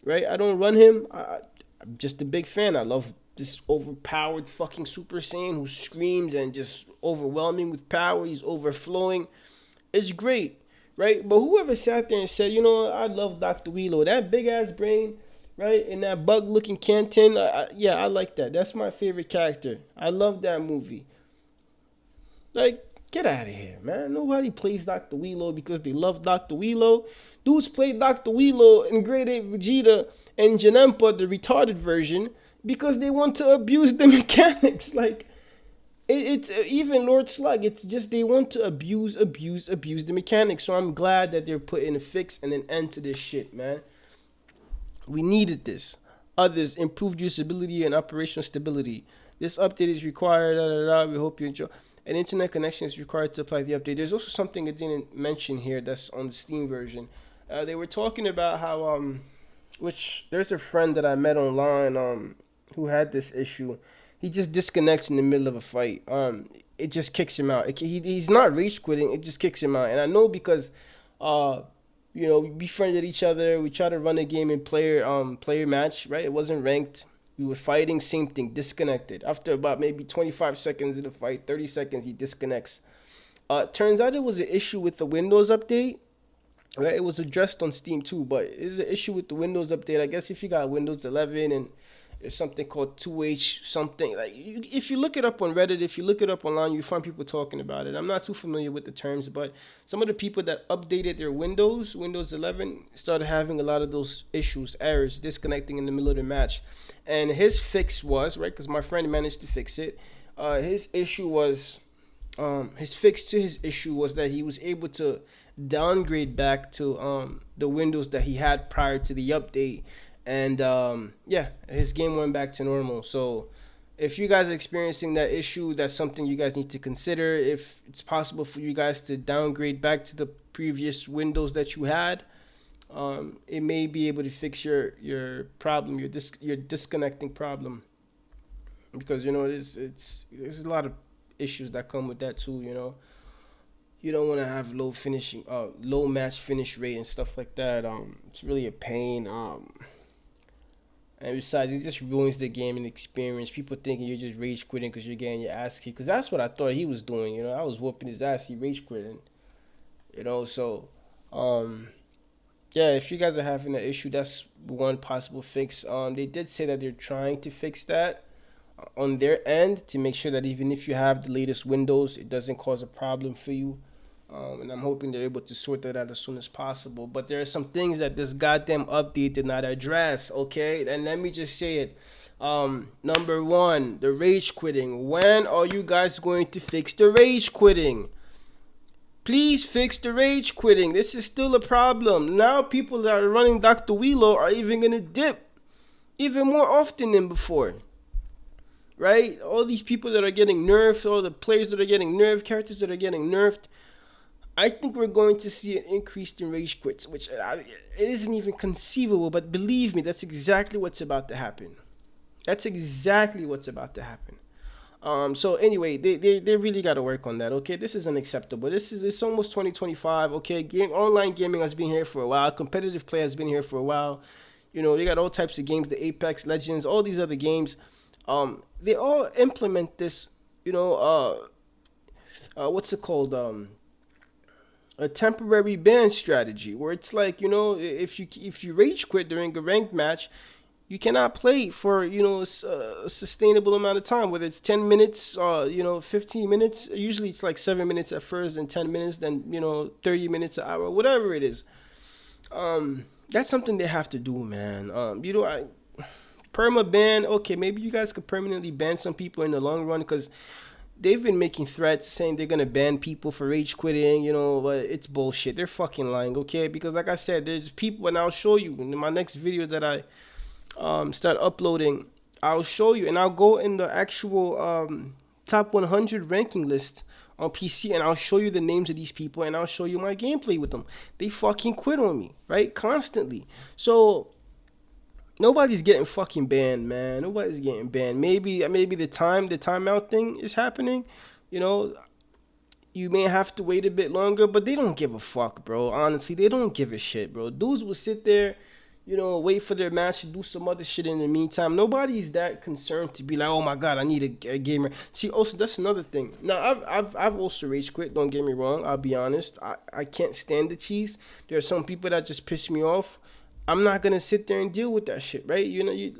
Right? I don't run him. I'm just a big fan. I love this overpowered fucking Super Saiyan who screams and just overwhelming with power. He's overflowing. It's great. Right? But whoever sat there and said, you know, I love Dr. Wheelo. That big ass brain, right? And that bug looking Canton. Yeah, I like that. That's my favorite character. I love that movie. Like, get out of here, man. Nobody plays Dr. Wheelo because they love Dr. Wheelo. Dudes play Dr. Wheelo in Grade 8 Vegeta and Janempa, the retarded version, because they want to abuse the mechanics. Like, it's even Lord Slug. It's just they want to abuse the mechanics. So I'm glad that they're putting a fix and an end to this shit, man. We needed this. Others, improved usability and operational stability. This update is required. We hope you enjoy. An internet connection is required to apply the update. There's also something I didn't mention here that's on the Steam version. They were talking about how, which there's a friend that I met online, who had this issue. He just disconnects in the middle of a fight. It just kicks him out. He's not rage quitting. It just kicks him out. And I know because, We befriended each other. We tried to run a game in player match, right? It wasn't ranked. We were fighting, same thing, disconnected. After about maybe 25 seconds in the fight, 30 seconds, he disconnects. Turns out it was an issue with the Windows update. Right, it was addressed on Steam too, but it's an issue with the Windows update. I guess if you got Windows 11 and there's something called 2H something like if you look it up on Reddit, if you look it up online, you find people talking about it. I'm not too familiar with the terms, but some of the people that updated their Windows 11, started having a lot of those issues, errors, disconnecting in the middle of the match. And his fix was right because my friend managed to fix it. His issue was his fix to his issue was that he was able to downgrade back to the Windows that he had prior to the update, and yeah, his game went back to normal. So if you guys are experiencing that issue, that's something you guys need to consider. If it's possible for you guys to downgrade back to the previous Windows that you had, it may be able to fix your problem, your disconnecting problem, because there's a lot of issues that come with that too. You don't want to have low match finish rate and stuff like that. It's really a pain. And besides, it just ruins the gaming experience. People thinking you're just rage quitting because you're getting your ass kicked. Because that's what I thought he was doing. I was whooping his ass. He rage quitting. So, um, yeah. If you guys are having an issue, that's one possible fix. They did say that they're trying to fix that on their end to make sure that even if you have the latest Windows, it doesn't cause a problem for you. And I'm hoping they're able to sort that out as soon as possible. But there are some things that this goddamn update did not address, okay? And let me just say it. Number one, the rage quitting. When are you guys going to fix the rage quitting? Please fix the rage quitting. This is still a problem. Now people that are running Dr. Wheelo are even going to dip even more often than before. Right? All these people that are getting nerfed, all the players that are getting nerfed, characters that are getting nerfed, I think we're going to see an increase in rage quits, which it isn't even conceivable. But believe me, that's exactly what's about to happen. That's exactly what's about to happen. So anyway, they really got to work on that. Okay, this is unacceptable. It's almost 2025. Okay, online gaming has been here for a while. Competitive play has been here for a while. They got all types of games, the Apex Legends, all these other games. They all implement this. What's it called? A temporary ban strategy where it's like if you rage quit during a ranked match, you cannot play for a sustainable amount of time, whether it's 10 minutes 15 minutes. Usually it's like 7 minutes at first, and 10 minutes, then 30 minutes, an hour, whatever it is. That's something they have to do, man. I perma ban. Okay, maybe you guys could permanently ban some people in the long run, because they've been making threats saying they're gonna ban people for rage quitting, but it's bullshit. They're fucking lying, okay? Because like I said, there's people, and I'll show you in my next video that I start uploading. I'll show you, and I'll go in the actual top 100 ranking list on PC, and I'll show you the names of these people, and I'll show you my gameplay with them. They fucking quit on me, right? Constantly. So nobody's getting fucking banned, man. Nobody's getting banned. Maybe the timeout thing is happening. You know, you may have to wait a bit longer, but they don't give a fuck, bro. Honestly, they don't give a shit, bro. Dudes will sit there, wait for their match to do some other shit in the meantime. Nobody's that concerned to be like, oh my god, I need a gamer. See, also that's another thing. Now, I've also rage quit. Don't get me wrong. I'll be honest. I can't stand the cheese. There are some people that just piss me off. I'm not gonna sit there and deal with that shit, right?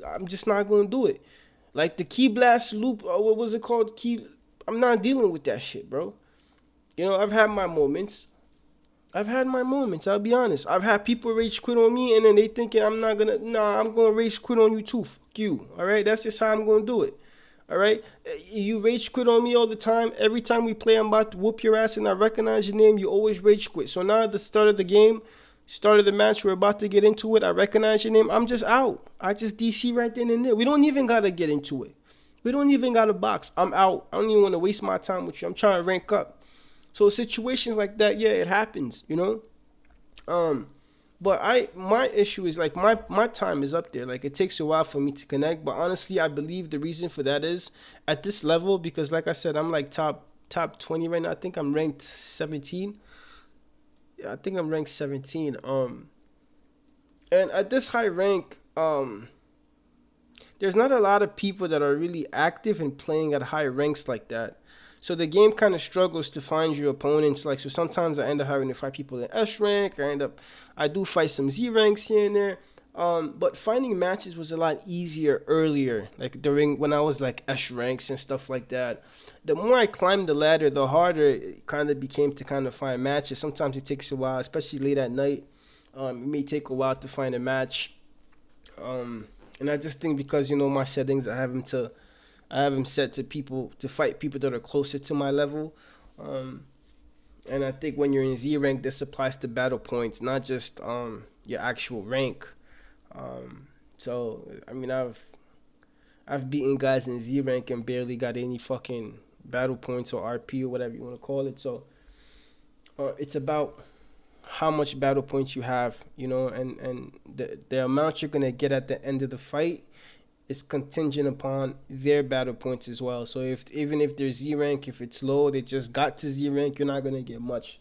I'm just not gonna do it. Like the key blast loop, what was it called? I'm not dealing with that shit, bro. I've had my moments. I'll be honest. I've had people rage quit on me, and then they thinking I'm gonna rage quit on you too. Fuck you. All right, that's just how I'm gonna do it. All right, you rage quit on me all the time. Every time we play, I'm about to whoop your ass, and I recognize your name. You always rage quit. So now at the start of the game, start of the match, we're about to get into it. I recognize your name. I'm just out. I just DC right then and there. We don't even gotta get into it. We don't even gotta box. I'm out. I don't even want to waste my time with you. I'm trying to rank up. So situations like that, yeah, it happens, But my issue is like my time is up there. Like it takes a while for me to connect. But honestly, I believe the reason for that is at this level, because like I said, I'm like top 20 right now. I think I'm ranked 17. I think I'm ranked 17. And at this high rank, there's not a lot of people that are really active and playing at high ranks like that. So the game kind of struggles to find your opponents. Like, so sometimes I end up having to fight people in S rank. I do fight some Z ranks here and there. But finding matches was a lot easier earlier, like during when I was like S ranks and stuff like that. The more I climbed the ladder, the harder it kind of became to kind of find matches. Sometimes it takes a while, especially late at night. It may take a while to find a match. Um, and I just think because my settings, I have them set to people to fight people that are closer to my level. Um, and I think when you're in Z rank, this applies to battle points, not just your actual rank. So I mean, I've beaten guys in Z rank and barely got any fucking battle points or RP or whatever you want to call it. So it's about how much battle points you have, and the amount you're gonna get at the end of the fight is contingent upon their battle points as well. So if even if they're Z rank, if it's low, they just got to Z rank, you're not gonna get much.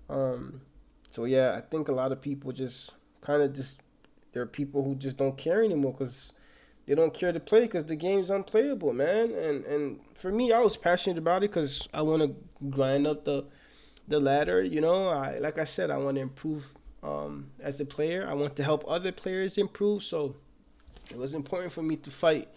Um, so yeah, I think a lot of people just kind of just there are people who just don't care anymore because they don't care to play because the game's unplayable, man. And for me, I was passionate about it because I want to grind up the ladder. Like I said, I want to improve as a player. I want to help other players improve. So it was important for me to fight,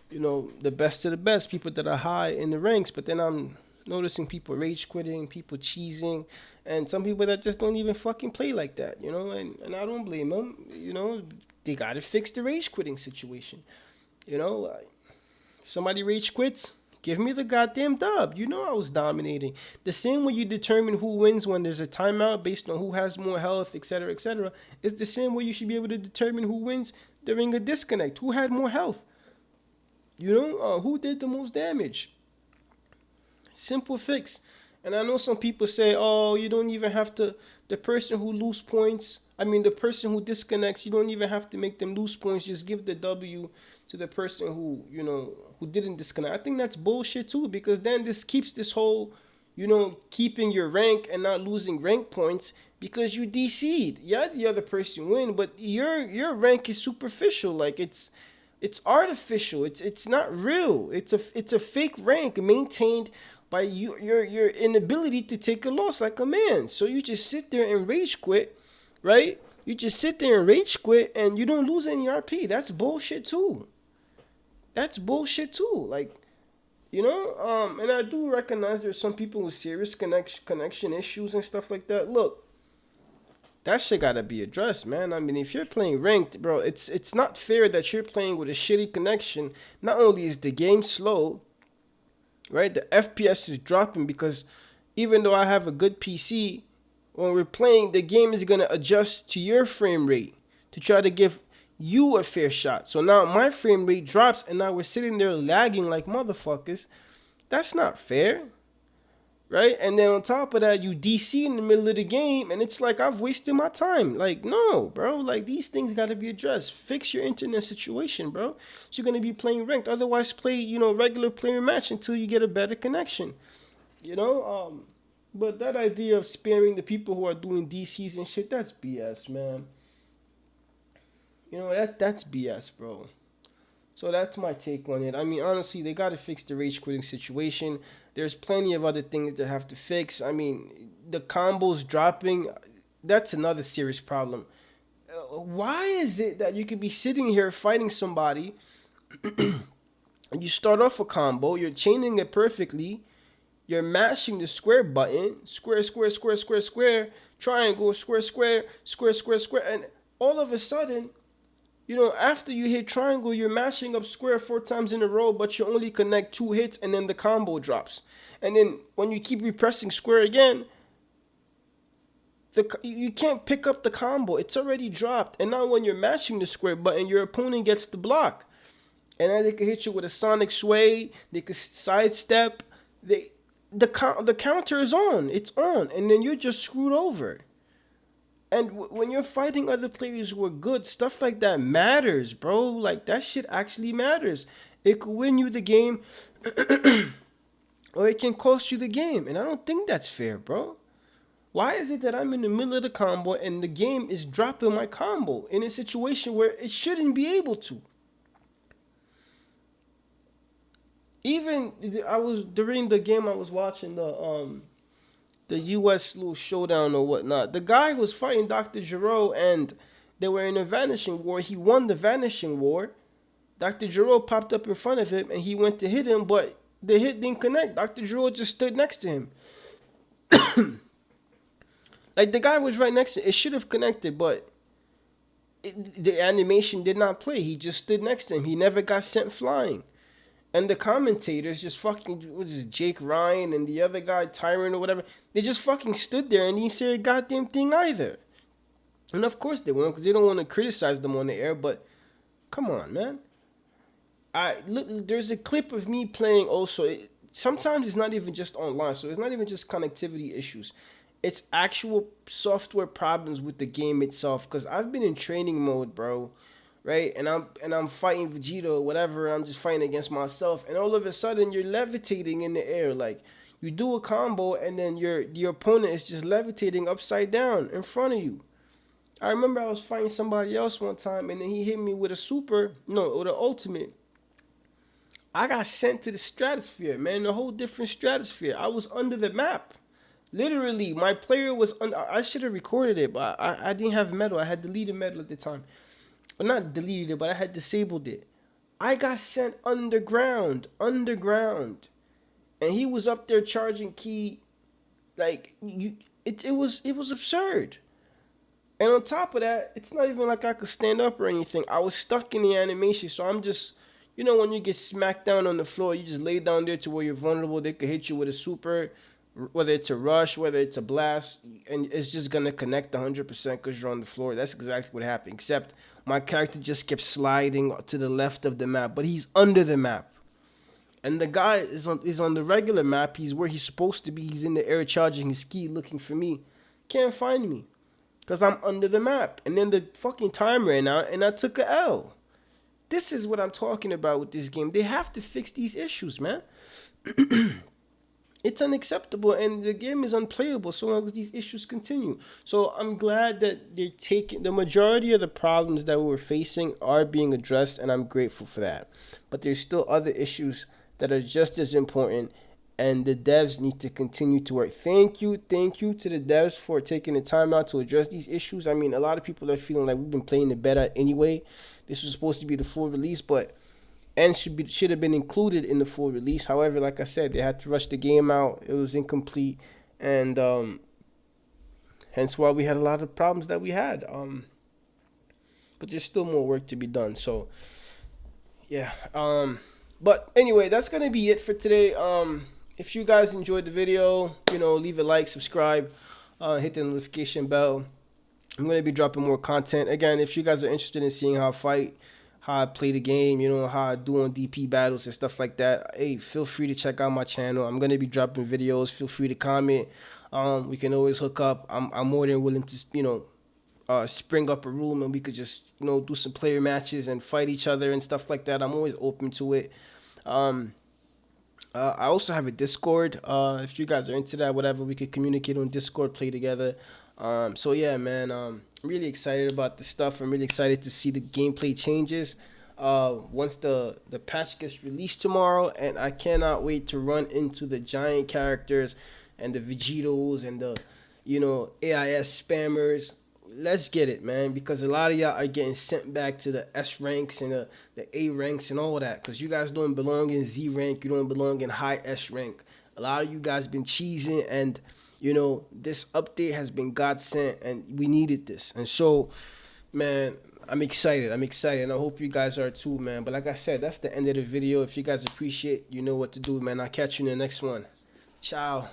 the best of the best, people that are high in the ranks. But then I'm noticing people rage quitting, people cheesing, and some people that just don't even fucking play like that, and I don't blame them. They got to fix the rage quitting situation. If somebody rage quits, give me the goddamn dub. I was dominating. The same way you determine who wins when there's a timeout based on who has more health, etc., etc., it's the same way you should be able to determine who wins during a disconnect. Who had more health? Who did the most damage? Simple fix. And I know some people say, oh, you don't even have to, the person who lose points, I mean, the person who disconnects, you don't even have to make them lose points. Just give the W to the person who didn't disconnect. I think that's bullshit too, because then this keeps this whole, keeping your rank and not losing rank points because you DC'd. Yeah, the other person win, but your rank is superficial. Like it's artificial. It's not real. It's a fake rank maintained by your inability to take a loss like a man. So you just sit there and rage quit, right? You just sit there and rage quit and you don't lose any RP. That's bullshit too. That's bullshit too. Like, and I do recognize there's some people with serious connection issues and stuff like that. Look, that shit gotta be addressed, man. I mean, if you're playing ranked, bro, it's not fair that you're playing with a shitty connection. Not only is the game slow, right? The FPS is dropping because even though I have a good PC, when we're playing, the game is gonna adjust to your frame rate to try to give you a fair shot. So now my frame rate drops, and now we're sitting there lagging like motherfuckers. That's not fair, right? And then on top of that, you DC in the middle of the game, and it's like I've wasted my time. Like, no, bro. Like, these things got to be addressed. Fix your internet situation, bro. So you're gonna be playing ranked. Otherwise, play regular player match until you get a better connection. You know, but that idea of sparing the people who are doing DCs and shit, that's BS, man. That's BS, bro. So that's my take on it. I mean, honestly, they got to fix the rage quitting situation. There's plenty of other things they have to fix. I mean, the combos dropping, that's another serious problem. Why is it that you could be sitting here fighting somebody and you start off a combo, you're chaining it perfectly, you're mashing the square button, square, square, square, square, square, triangle, square, square, square, square, square, and all of a sudden, after you hit triangle, you're mashing up square 4 times in a row, but you only connect 2 hits and then the combo drops. And then when you keep repressing square again, you can't pick up the combo. It's already dropped. And now when you're mashing the square button, your opponent gets the block. And then they can hit you with a sonic sway. They can sidestep. The counter is on. It's on. And then you're just screwed over. And when you're fighting other players who are good, stuff like that matters, bro. Like, that shit actually matters. It could win you the game, or it can cost you the game. And I don't think that's fair, bro. Why is it that I'm in the middle of the combo and the game is dropping my combo in a situation where it shouldn't be able to? Even I was during the game I was watching the U.S. little showdown or whatnot. The guy was fighting Dr. Giro and they were in a vanishing war. He won the vanishing war. Dr. Giro popped up in front of him and he went to hit him, but the hit didn't connect. Dr. Giro just stood next to him. Like the guy was right next to it. It should have connected, but the animation did not play. He just stood next to him. He never got sent flying. And the commentators just fucking, what is it, Jake Ryan and the other guy, Tyron or whatever, they just fucking stood there and didn't say a goddamn thing either. And of course they won't because they don't want to criticize them on the air, but come on, man. I look, there's a clip of me playing also. Sometimes it's not even just online, so it's not even just connectivity issues. It's actual software problems with the game itself. Cause I've been in training mode, bro, right? And I'm fighting Vegeta or whatever. I'm just fighting against myself, and all of a sudden you're levitating in the air, like you do a combo, and then your opponent is just levitating upside down in front of you. I remember I was fighting somebody else one time, and then he hit me with a super, no, with an ultimate. I got sent to the stratosphere, man, a whole different stratosphere. I was under the map. Literally, my player was under. I should have recorded it, but I didn't have metal. I had deleted metal at the time. Well, not deleted it, but I had disabled it. I got sent underground, and he was up there charging key, like you. It was absurd. And on top of that, it's not even like I could stand up or anything. I was stuck in the animation, so I'm just, when you get smacked down on the floor, you just lay down there to where you're vulnerable. They could hit you with a super, whether it's a rush, whether it's a blast, and it's just gonna connect 100% because you're on the floor. That's exactly what happened. Except my character just kept sliding to the left of the map, but he's under the map. And the guy is on the regular map. He's where he's supposed to be. He's in the air charging his key, looking for me. Can't find me. Because I'm under the map. And then the fucking time ran out and I took a L. This is what I'm talking about with this game. They have to fix these issues, man. It's unacceptable and the game is unplayable so long as these issues continue. So I'm glad that they're taking the majority of the problems that we were facing are being addressed, and I'm grateful for that. But there's still other issues that are just as important, and the devs need to continue to work. Thank you to the devs for taking the time out to address these issues. I mean, a lot of people are feeling like we've been playing the beta anyway. This was supposed to be the full release, but and should have been included in the full release. However, like I said, they had to rush the game out. It was incomplete, and hence why we had a lot of problems that we had. But there's still more work to be done. So yeah. But anyway, that's gonna be it for today. If you guys enjoyed the video, leave a like, subscribe, hit the notification bell. I'm gonna be dropping more content. Again, if you guys are interested in seeing how I fight, how I play the game, how I do on DP battles and stuff like that, hey, feel free to check out my channel. I'm gonna be dropping videos. Feel free to comment. We can always hook up. I'm more than willing to spring up a room and we could just do some player matches and fight each other and stuff like that. I'm always open to it. I also have a Discord. If you guys are into that, whatever, we could communicate on Discord, play together. So yeah, man, I'm really excited about this stuff. I'm really excited to see the gameplay changes once the patch gets released tomorrow, and I cannot wait to run into the giant characters and the Vegetos and the AIS spammers. Let's get it, man, because a lot of y'all are getting sent back to the S ranks and the A ranks and all that, because you guys don't belong in Z rank. You don't belong in high S rank. A lot of you guys been cheesing, and this update has been God sent, and we needed this. And so, man, I'm excited. And I hope you guys are too, man. But like I said, that's the end of the video. If you guys appreciate, you know what to do, man. I'll catch you in the next one. Ciao.